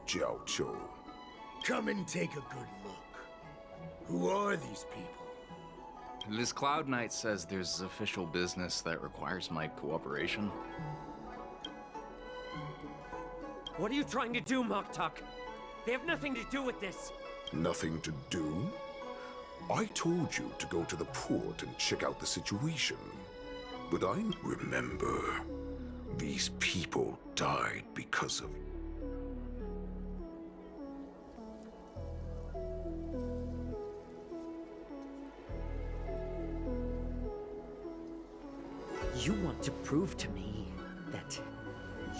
Jiao Cho. Come and take a good look. Who are these people? This Cloud Knight says there's official business that requires my cooperation. What are you trying to do, Moktuk? They have nothing to do with this. Nothing to do? I told you to go to the port and check out the situation. But I remember, these people died because of... You want to prove to me that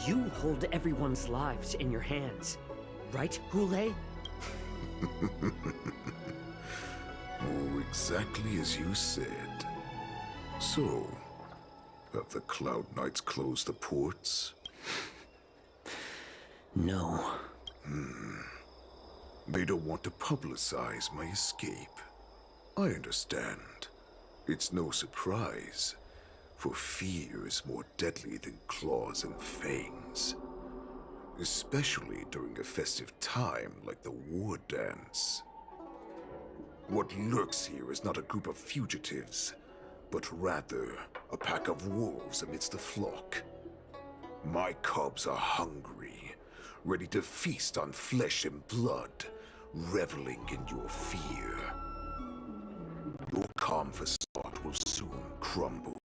you hold everyone's lives in your hands, right, Hule? Oh, exactly as you said. So, have the Cloud Knights closed the ports? No. They don't want to publicize my escape. I understand. It's no surprise, for fear is more deadly than claws and fangs. Especially during a festive time like the war dance. What lurks here is not a group of fugitives, but rather a pack of wolves amidst the flock. My cubs are hungry, ready to feast on flesh and blood, reveling in your fear. Your calm facade will soon crumble.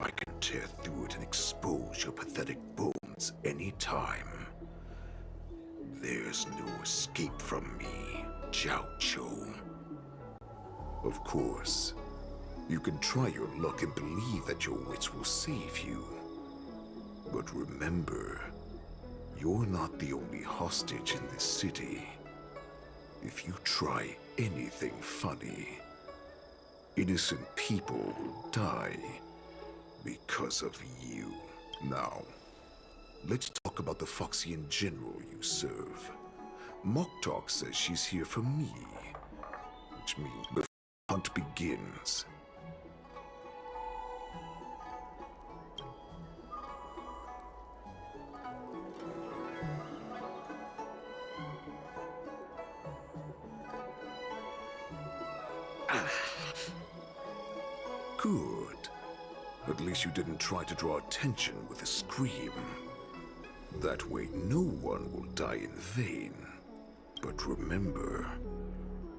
I can tear through it and expose your pathetic bones any time. There's no escape from me, Jiao Cho. Of course, you can try your luck and believe that your wits will save you. But remember, you're not the only hostage in this city. If you try anything funny, innocent people will die because of you. Now, let's talk about the Foxian general you serve. Moktuk says she's here for me, which means the hunt begins. Good. At least you didn't try to draw attention with a scream. That way no one will die in vain. But remember,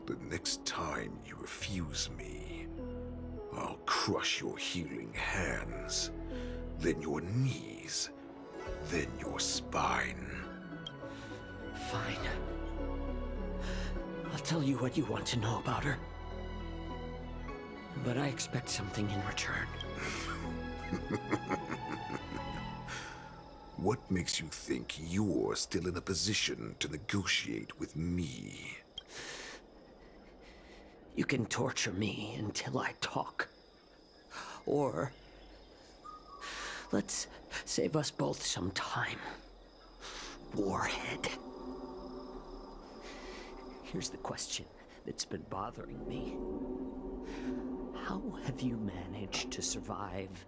the next time you refuse me, I'll crush your healing hands, then your knees, then your spine. Fine. I'll tell you what you want to know about her. But I expect something in return. What makes you think you're still in a position to negotiate with me? You can torture me until I talk. Or let's save us both some time. Warhead. Here's the question that's been bothering me. How have you managed to survive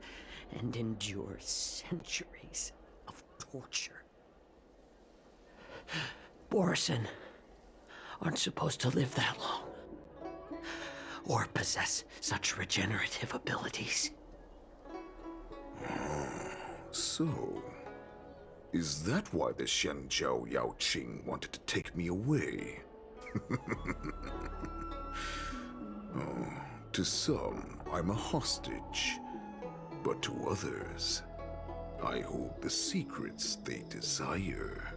and endure centuries of torture? Borison aren't supposed to live that long, or possess such regenerative abilities. So, is that why the Shenjiao Yaoqing wanted to take me away? To some, I'm a hostage, but to others, I hold the secrets they desire.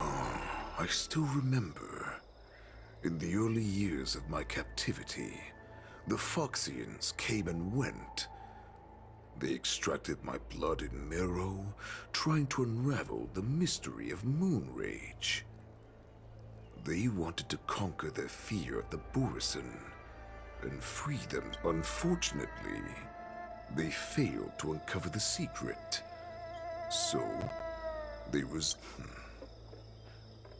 I still remember, in the early years of my captivity, the Foxians came and went. They extracted my blood and marrow, trying to unravel the mystery of moon rage. They wanted to conquer their fear of the Borison and free them. Unfortunately, they failed to uncover the secret. So,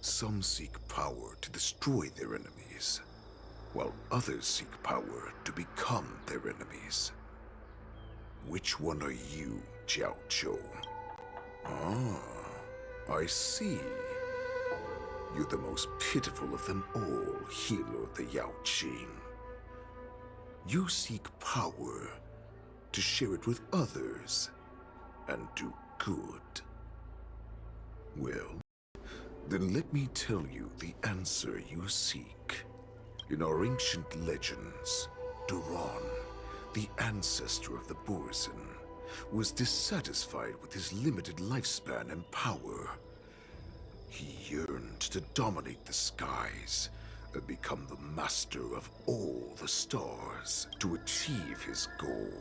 some seek power to destroy their enemies, while others seek power to become their enemies. Which one are you, Jiao Cho? I see. You're the most pitiful of them all, healer of the Yao Qing. You seek power to share it with others and do good. Well, then let me tell you the answer you seek. In our ancient legends, Duran, the ancestor of the Borisin, was dissatisfied with his limited lifespan and power. He yearned to dominate the skies and become the master of all the stars. To achieve his goal,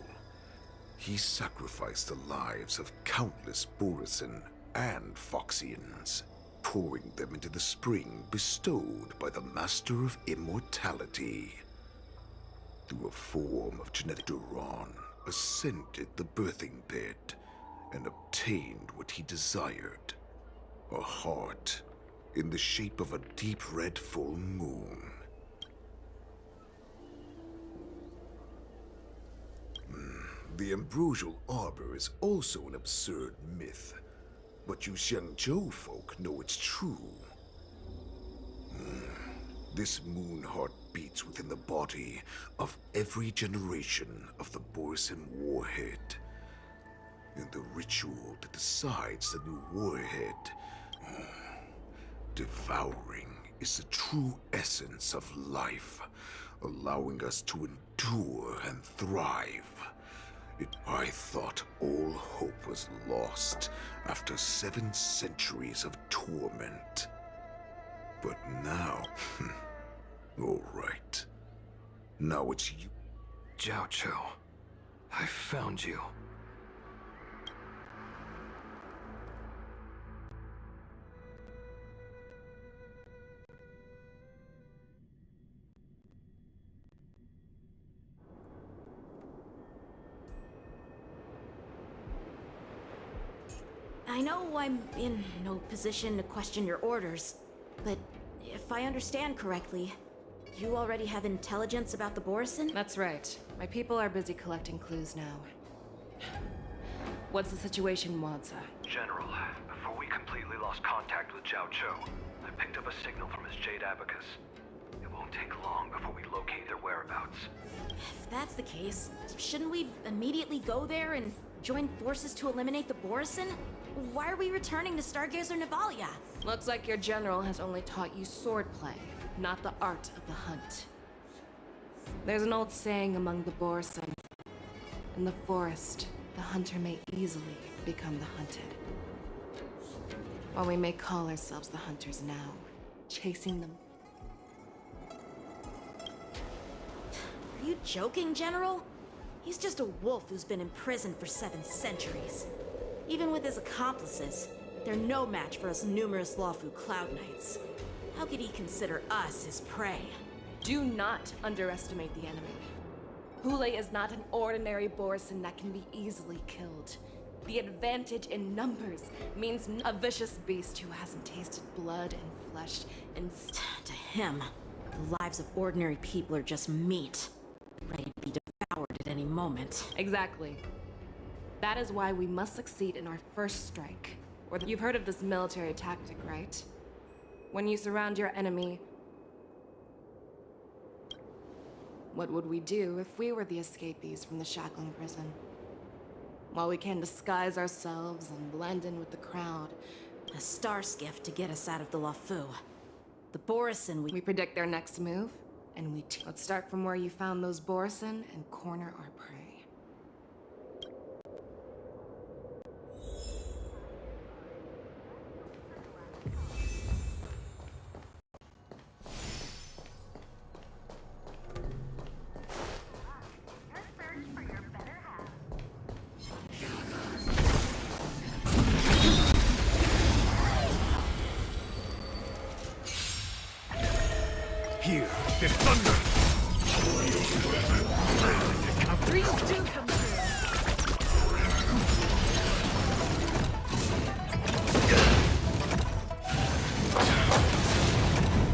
he sacrificed the lives of countless Borisin and Foxians, pouring them into the spring bestowed by the Master of Immortality. Through a form of genetic Duran, ascended the birthing bed and obtained what he desired. A heart in the shape of a deep red full moon. The ambrosial arbor is also an absurd myth, but you Xiangzhou folk know it's true. This moon heart beats within the body of every generation of the Borisin warhead. In the ritual that decides the new warhead, devouring is the true essence of life, allowing us to endure and thrive. I thought all hope was lost after 7 centuries of torment. But now, all right. Now it's you. Jiao Zhou, I found you. I know I'm in no position to question your orders, but if I understand correctly, you already have intelligence about the Borisin? That's right. My people are busy collecting clues now. What's the situation, Wadza? General, before we completely lost contact with Jiao Zhou, I picked up a signal from his jade abacus. It won't take long before we locate their whereabouts. If that's the case, shouldn't we immediately go there and join forces to eliminate the Borisin? Why are we returning to Stargazer Navalia? Looks like your general has only taught you swordplay, not the art of the hunt. There's an old saying among the Borisin. In the forest, the hunter may easily become the hunted. While we may call ourselves the hunters now, chasing them. Are you joking, General? He's just a wolf who's been imprisoned for 7 centuries. Even with his accomplices, they're no match for us numerous Lawfu Cloud Knights. How could he consider us his prey? Do not underestimate the enemy. Hule is not an ordinary Borisin that can be easily killed. The advantage in numbers means a vicious beast who hasn't tasted blood and flesh and... To him, the lives of ordinary people are just meat, ready to be devoured at any moment. Exactly. That is why we must succeed in our first strike. You've heard of this military tactic, right? When you surround your enemy... What would we do if we were the escapees from the shackling prison? While we can disguise ourselves and blend in with the crowd. A star skiff to get us out of the Lawfu. The Borisin We predict their next move, and let's start from where you found those Borisin and corner our prey. Here, there's thunder! Dreams do come true.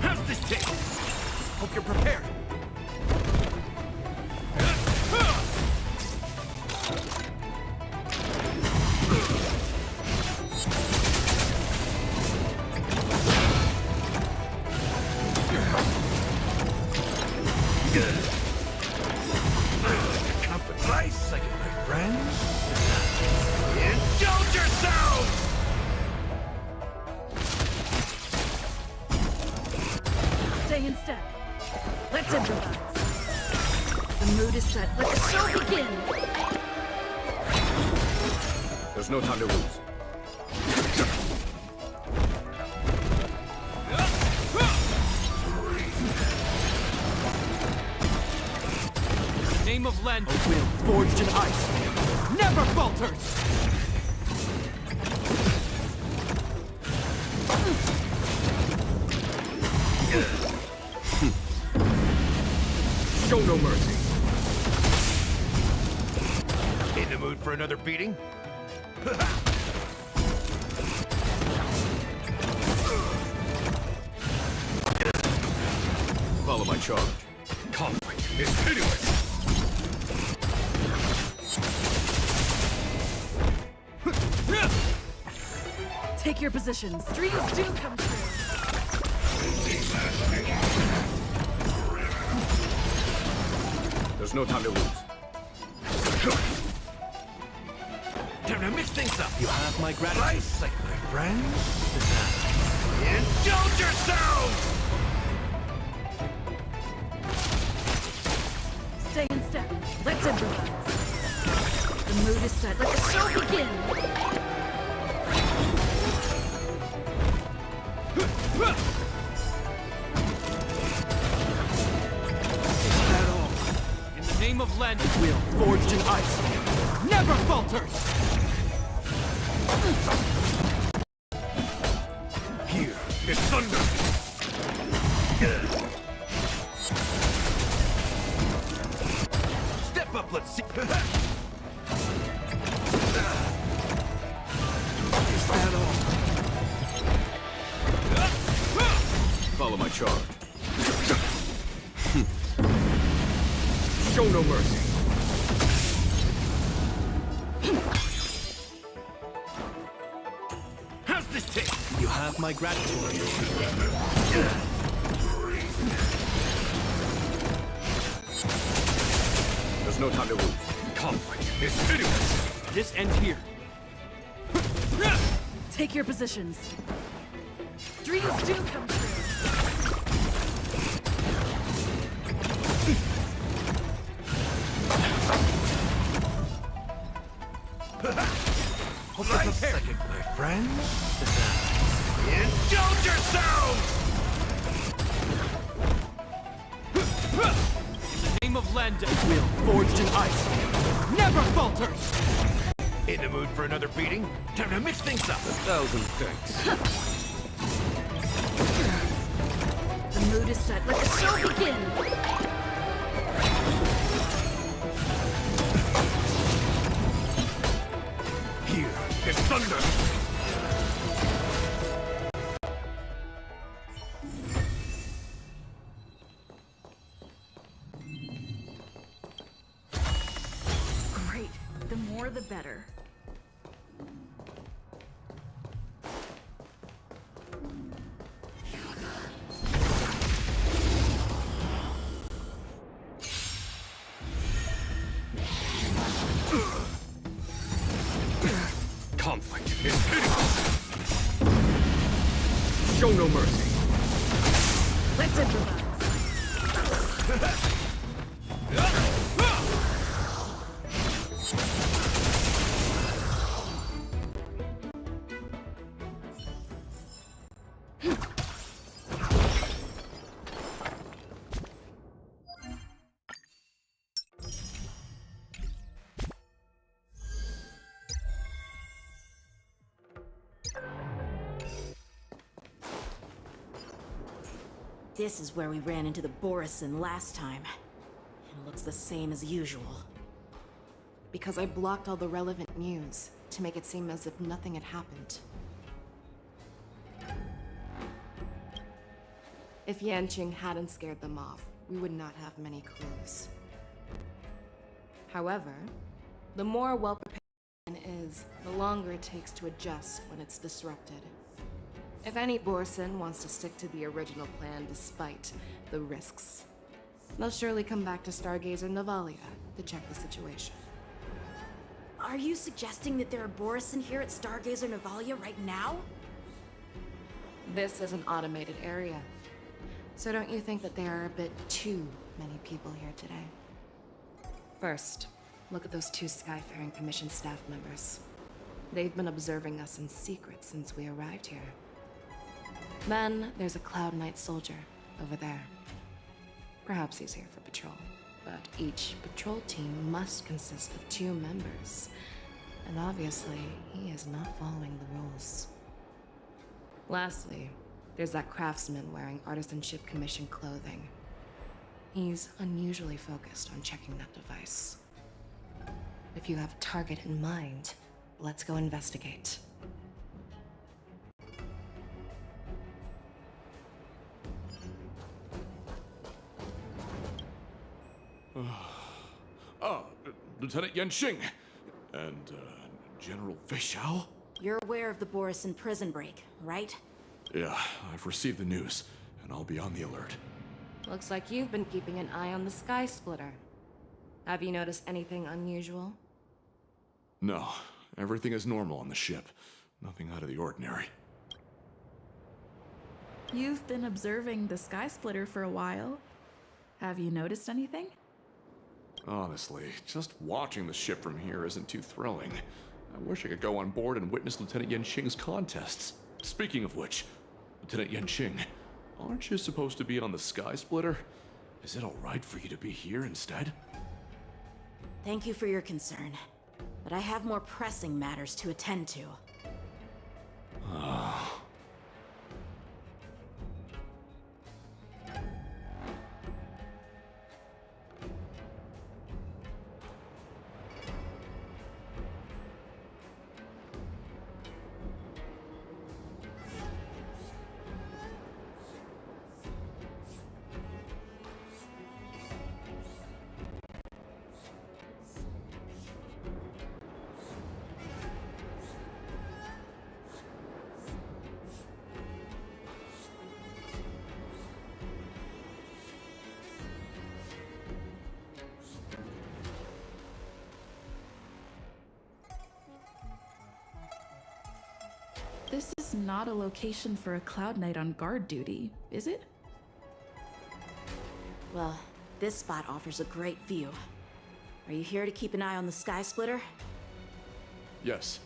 How's this take? Hope you're prepared. Company. Second, my friends. Indulge yourselves! Stay in step. Let's improvise. The mood is set. Let the show begin. There's no time to lose. Name of land, a will forged in ice, never falters! Show no mercy. In the mood for another beating? Follow my charge. Conflict is hideous! Take your positions. Dreams do come true. There's no time to lose. Time to mix things up! You have my gratitude. Like my friends? Indulge yourselves! Stay in step. Let's improvise. The mood is set. Let the show begin. Is that all? In the name of land, a will forged in ice, never falters! Here is thunder! Step up, let's see. Is that all? Follow my charge. Show no mercy. How's this take? You have my gratitude. There's no time to lose. Conflict is hideous. This ends here. Take your positions. Dreams do come true. Second, my friends. Indulge yourselves! In the name of land, a will forged in ice, never falters! In the mood for another beating? Time to mix things up. 1,000 thanks. The mood is set. Let the show begin. Here is thunder! Great. The more the better. Conflict is hideous! Show no mercy! Let's improvise. This is where we ran into the Borison last time. It looks the same as usual. Because I blocked all the relevant news to make it seem as if nothing had happened. If Yanqing hadn't scared them off, we would not have many clues. However, the more well-prepared one is, the longer it takes to adjust when it's disrupted. If any Borson wants to stick to the original plan despite the risks, They'll surely come back to Stargazer Navalia to check the situation. Are you suggesting that there are Borisin here at Stargazer Navalia right now? This is an automated area. So don't you think that there are a bit too many people here today? First, look at those 2 Skyfaring Commission staff members. They've been observing us in secret since we arrived here. Then there's a Cloud Knight soldier over there. Perhaps he's here for patrol, but each patrol team must consist of 2 members. And obviously, he is not following the rules. Lastly, there's that craftsman wearing Artisanship Commission clothing. He's unusually focused on checking that device. If you have a target in mind, let's go investigate. Lieutenant Yenxing and General Feixiao? You're aware of the Borisin prison break, right? Yeah, I've received the news, and I'll be on the alert. Looks like you've been keeping an eye on the Sky Splitter. Have you noticed anything unusual? No, everything is normal on the ship. Nothing out of the ordinary. You've been observing the Sky Splitter for a while. Have you noticed anything? Honestly, just watching the ship from here isn't too thrilling. I wish I could go on board and witness Lieutenant Yenxing's contests. Speaking of which, Lieutenant Yenxing, aren't you supposed to be on the Sky Splitter? Is it alright for you to be here instead? Thank you for your concern, but I have more pressing matters to attend to. This is not a location for a Cloud Knight on guard duty, is it? Well, this spot offers a great view. Are you here to keep an eye on the Sky Splitter? Yes.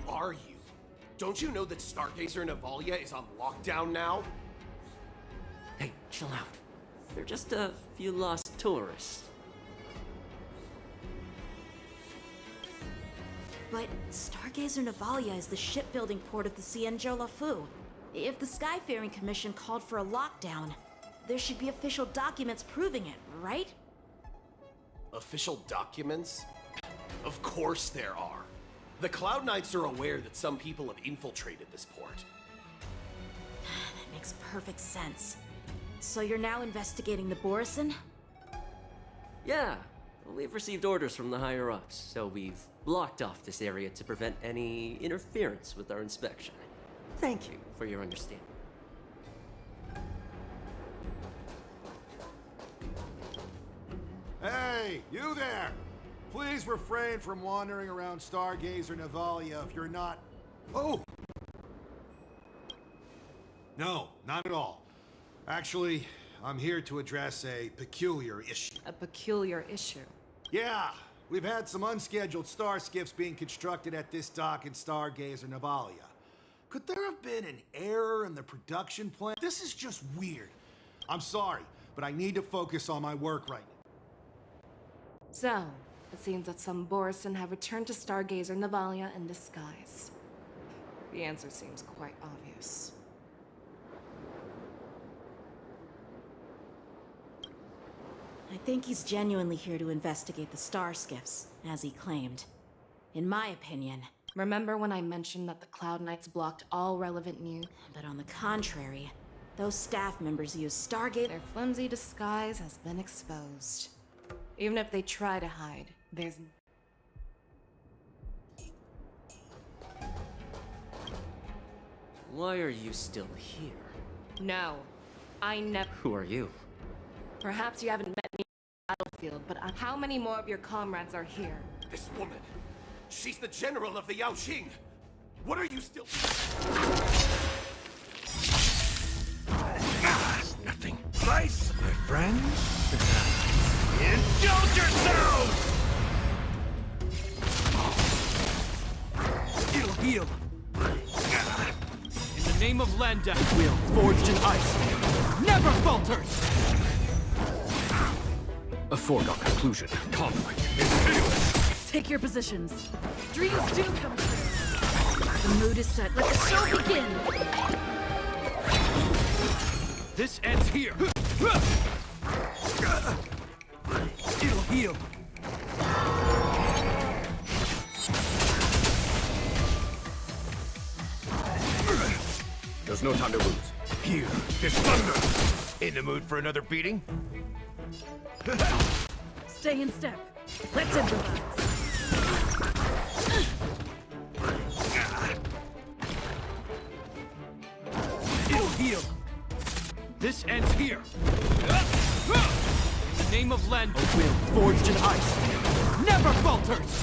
Are you? Don't you know that Stargazer Navalia is on lockdown now? Hey, chill out. They're just a few lost tourists. But Stargazer Navalia is the shipbuilding port of the Cienjo Lafu. If the Skyfaring Commission called for a lockdown, there should be official documents proving it, right? Official documents? Of course there are. The Cloud Knights are aware that some people have infiltrated this port. Makes perfect sense. So you're now investigating the Borison? Yeah, we've received orders from the higher-ups, so we've blocked off this area to prevent any interference with our inspection. Thank you for your understanding. Hey, you there! Please refrain from wandering around Stargazer Navalia if you're not... Oh! No, not at all. Actually, I'm here to address a peculiar issue. A peculiar issue. Yeah, we've had some unscheduled star skiffs being constructed at this dock in Stargazer Navalia. Could there have been an error in the production plan? This is just weird. I'm sorry, but I need to focus on my work right now. So, it seems that some Borison have returned to Stargazer Navalia in disguise. The answer seems quite obvious. I think he's genuinely here to investigate the star skiffs, as he claimed. In my opinion. Remember when I mentioned that the Cloud Knights blocked all relevant news? But on the contrary, those staff members use Stargate. Their flimsy disguise has been exposed. Even if they try to hide, there's... Why are you still here? No, I never... Who are you? Perhaps you haven't met me on the battlefield, but how many more of your comrades are here? This woman, she's the general of the Yaoxing. What are you still... Nothing. Nice, my friends. Indulge yourselves! It'll heal. In the name of Len, Death Wheel, forged in ice, never falters! A foregone conclusion. Conflict is pitiless. Take your positions. Dreams do come true. The mood is set. Let the show begin. This ends here. It'll heal. There's no time to lose. Here is thunder. In the mood for another beating? Stay in step. Let's improvise. It'll heal. This ends here. In the name of Len, a will forged in ice, never falters!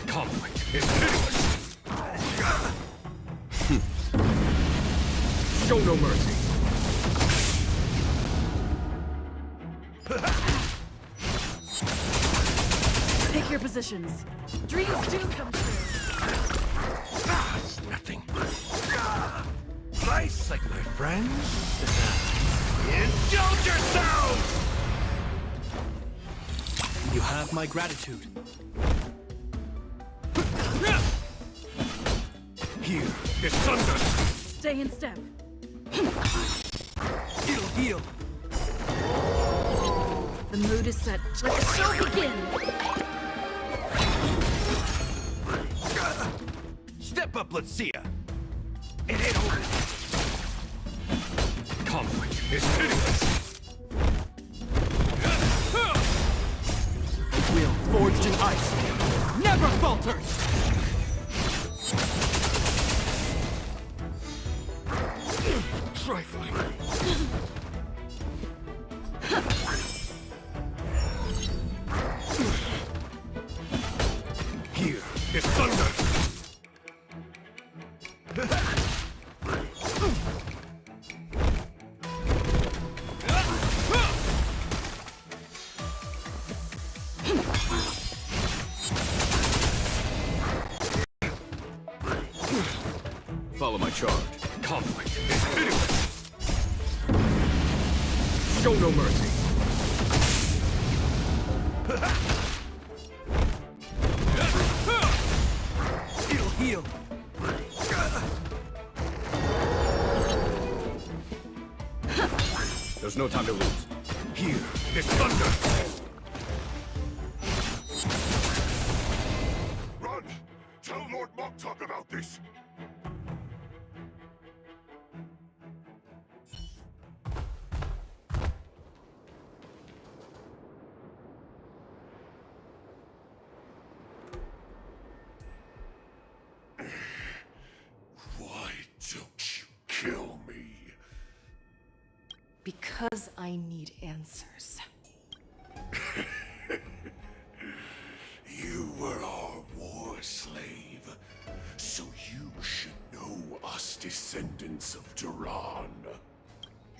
Conflict is pitiless. Show no mercy. Take your positions. Dreams do come true. It's nothing. Nice, like my friends. Indulge yourselves! You have my gratitude. Here is thunder. Stay in step. It'll heal. The mood is set. Let the show begin. Step up, let's see ya. It ain't over. Conflict is pitiless. Will forged in ice, never falters! Trifling. Here is thunder. Follow my charge. Conflict is pitiless. Show no mercy. It'll heal. There's no time to lose. Here is thunder. Run! not talk about this! Why don't you kill me? Because I need answers. You were our war slave, so you should know us descendants of Duran.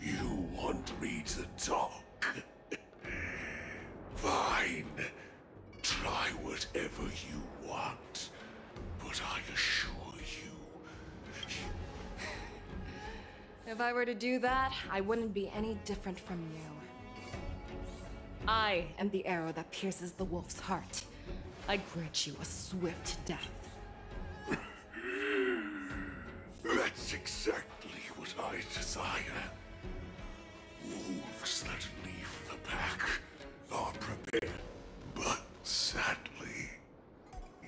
You want me to talk? Fine. Try whatever you want, but I assure you, If I were to do that, I wouldn't be any different from you. I am the arrow that pierces the wolf's heart. I grant you a swift death. that's exactly what I desire. Wolves that leave the pack are prepared, but sadly,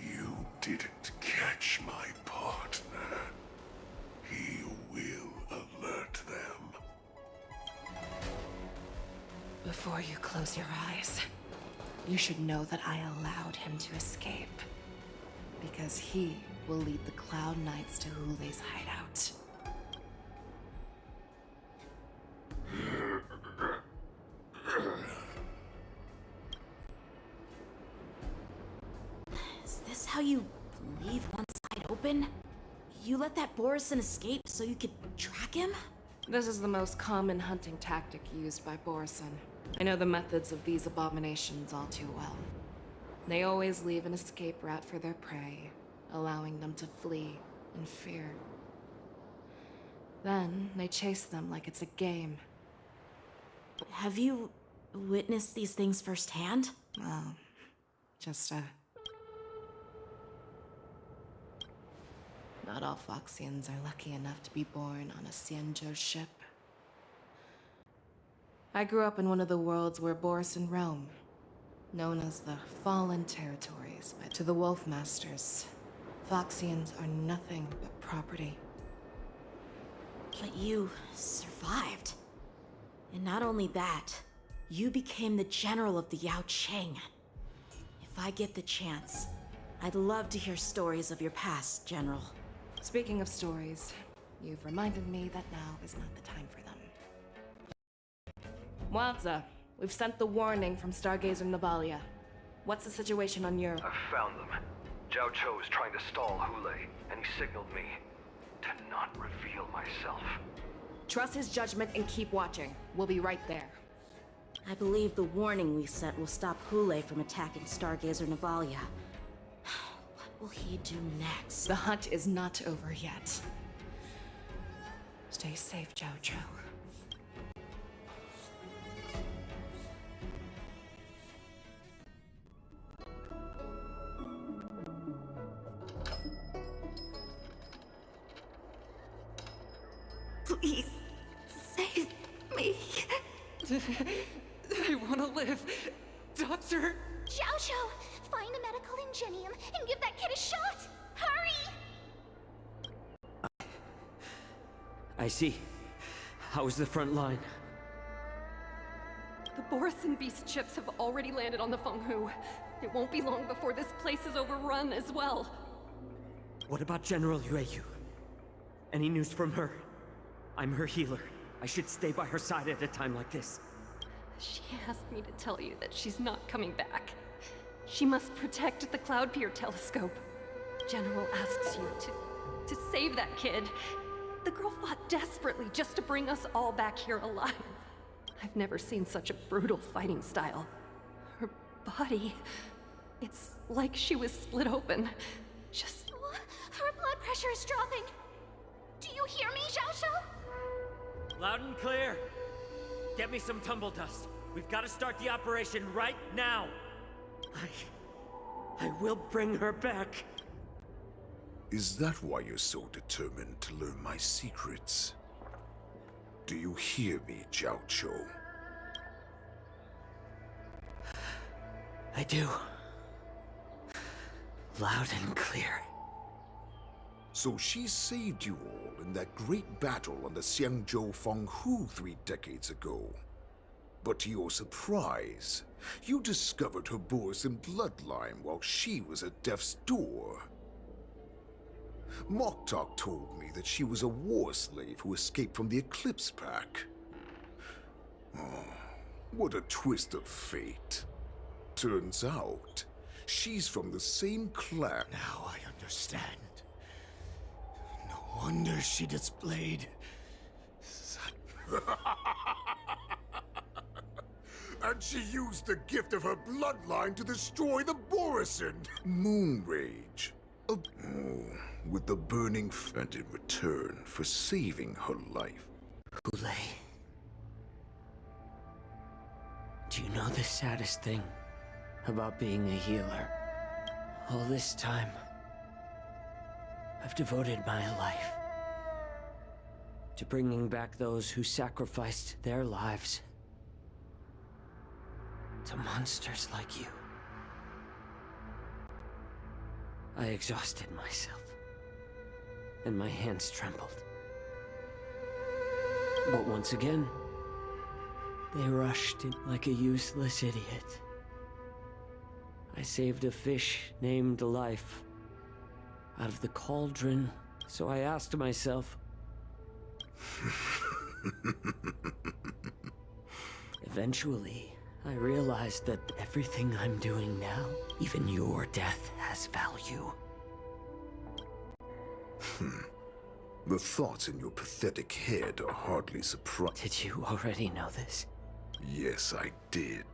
you didn't catch my partner. He will alert them. Before you close your eyes, you should know that I allowed him to escape. Because he will lead the Cloud Knights to Hule's hideout. Is this how you leave one side open? You let that Borison escape so you could track him? This is the most common hunting tactic used by Borison. I know the methods of these abominations all too well. They always leave an escape route for their prey, allowing them to flee in fear. Then they chase them like it's a game. Have you witnessed these things firsthand? Well, just not all Foxians are lucky enough to be born on a Xianzhou ship. I grew up in one of the worlds where Borison roam, known as the Fallen Territories. But to the Wolf Masters, Foxians are nothing but property. But you survived. And not only that, you became the general of the Yao Cheng. If I get the chance, I'd love to hear stories of your past, General. Speaking of stories, you've reminded me that now is not the time for them. Wanza, we've sent the warning from Stargazer Navalia. What's the situation on your... I've found them. Zhao Cho is trying to stall Hule, and he signaled me to not reveal myself. Trust his judgment and keep watching. We'll be right there. I believe the warning we sent will stop Hule from attacking Stargazer Navalia. What will he do next? The hunt is not over yet. Stay safe, Zhao Cho. Please, save me. I want to live. Doctor! Zhao Cho, find a medical ingenium and give that kid a shot! Hurry! I see. How's the front line? The Borison Beast chips have already landed on the Fenghu. It won't be long before this place is overrun as well. What about General Yueyu? Any news from her? I'm her healer. I should stay by her side at a time like this. She asked me to tell you that she's not coming back. She must protect the Cloud Pier telescope. General asks you to save that kid. The girl fought desperately just to bring us all back here alive. I've never seen such a brutal fighting style. Her body, it's like she was split open. Just... Her blood pressure is dropping. Do you hear me, Zhao Cho? Loud and clear. Get me some tumble dust. We've got to start the operation right now. I will bring her back. Is that why you're so determined to learn my secrets? Do you hear me, Zhao Cho? I do. Loud and clear. So she saved you all in that great battle on the Xiangzhou Fenghu 3 decades ago. But to your surprise, you discovered her Borisin bloodline while she was at death's door. Moktok told me that she was a war slave who escaped from the Eclipse Pack. Oh, what a twist of fate. Turns out, she's from the same clan. Now I understand. No wonder she displayed And she used the gift of her bloodline to destroy the Borisin. Moon Rage. Oh, with the burning and in return for saving her life. Hule. Do you know the saddest thing about being a healer? All this time, I've devoted my life to bringing back those who sacrificed their lives to monsters like you. I exhausted myself, and my hands trembled. But once again, they rushed in like a useless idiot. I saved a fish named Life out of the cauldron, so I asked myself... Eventually, I realized that everything I'm doing now, even your death, has value. The thoughts in your pathetic head are hardly surprising. Did you already know this? Yes, I did.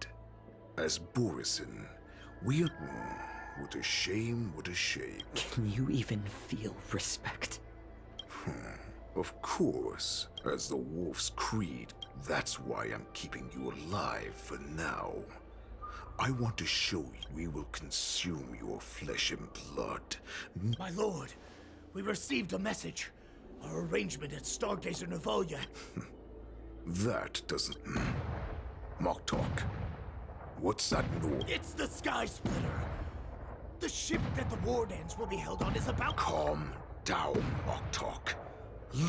As Borisin, we are... What a shame, what a shame. Can you even feel respect? Of course, as the Wolf's Creed, that's why I'm keeping you alive for now. I want to show you we will consume your flesh and blood. My lord, we received a message. Our arrangement at Stargazer Navalia. That doesn't... Moktok, what's that noise? It's the Sky Splitter. The ship that the Wardens will be held on is about... Calm down, Moktok.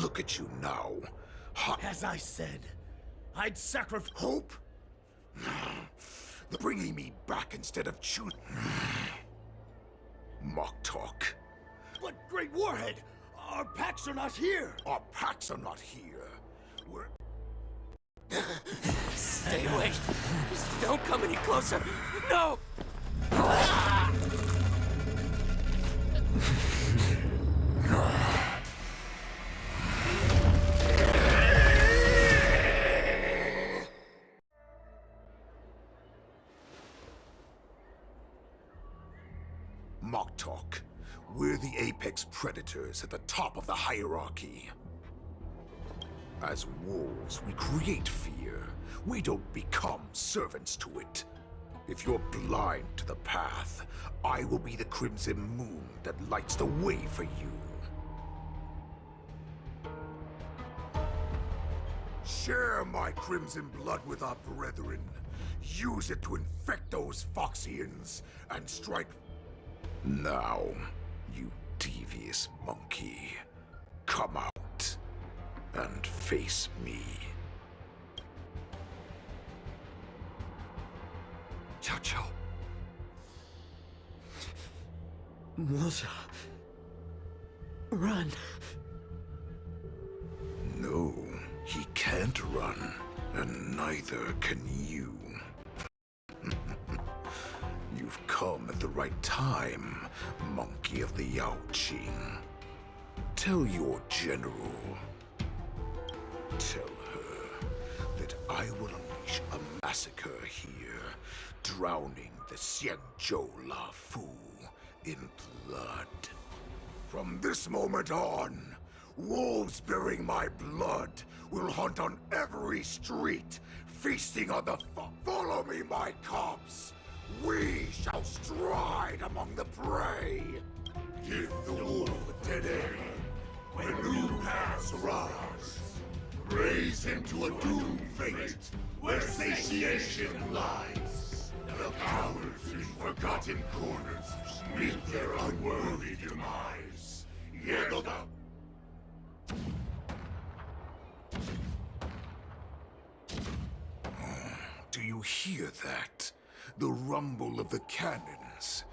Look at you now. As I said, I'd sacrifice hope. Bringing me back instead of choosing... Moktok. But Great Warhead, our packs are not here. Our packs are not here. We're... Stay away. Just don't come any closer. No! Moktok, we're the apex predators at the top of the hierarchy. As wolves, we create fear. We don't become servants to it. If you're blind to the path, I will be the crimson moon that lights the way for you. Share my crimson blood with our brethren. Use it to infect those Foxians and strike... Now, you devious monkey, come out and face me. Chow. Moza. Run. No, he can't run, and neither can you. You've come at the right time, monkey of the Yaoqing. Tell your general. Tell her that I will unleash a massacre here, drowning the Xiangzhou Lafu in blood. From this moment on, wolves bearing my blood will hunt on every street, feasting on the Follow me, my cubs! We shall stride among the prey! Give the wolf a dead end when new paths arise. Raise him to a doomed fate where satiation lies. The cowards in forgotten corners meet their unworthy demise. Do you hear that? The rumble of the cannons.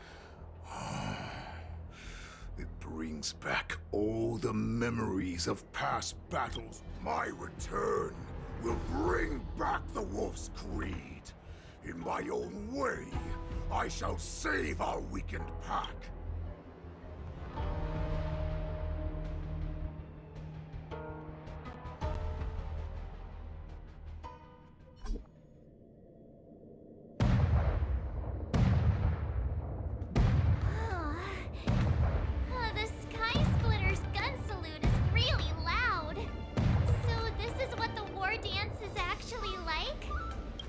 It brings back all the memories of past battles. My return will bring back the wolf's greed. In my own way, I shall save our weakened pack. The Sky Splitter's gun salute is really loud. So this is what the war dance is actually like?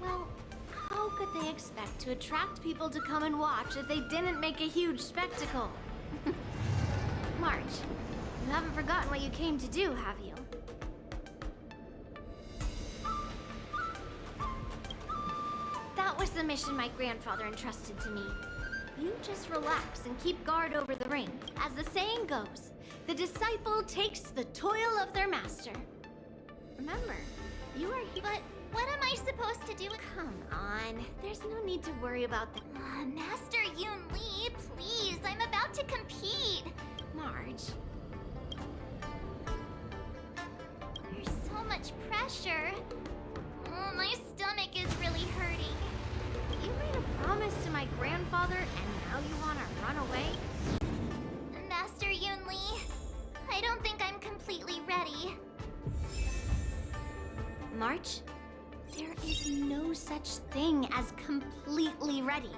Well, how could they expect to attract people to come and watch if they didn't make a huge spectacle? March, you haven't forgotten what you came to do, have you? That was the mission my grandfather entrusted to me. You just relax and keep guard over the ring. As the saying goes, the disciple takes the toil of their master. Remember, you are here. But what am I supposed to do? Come on, there's no need to worry about that. Master Yoon Lee, please, I'm about to compete. Marge. There's so much pressure. Oh, my stomach is really hurting. You made a promise to my grandfather and now you want to run away? Master Yoon Lee, I don't think I'm completely ready. March, there is no such thing as completely ready.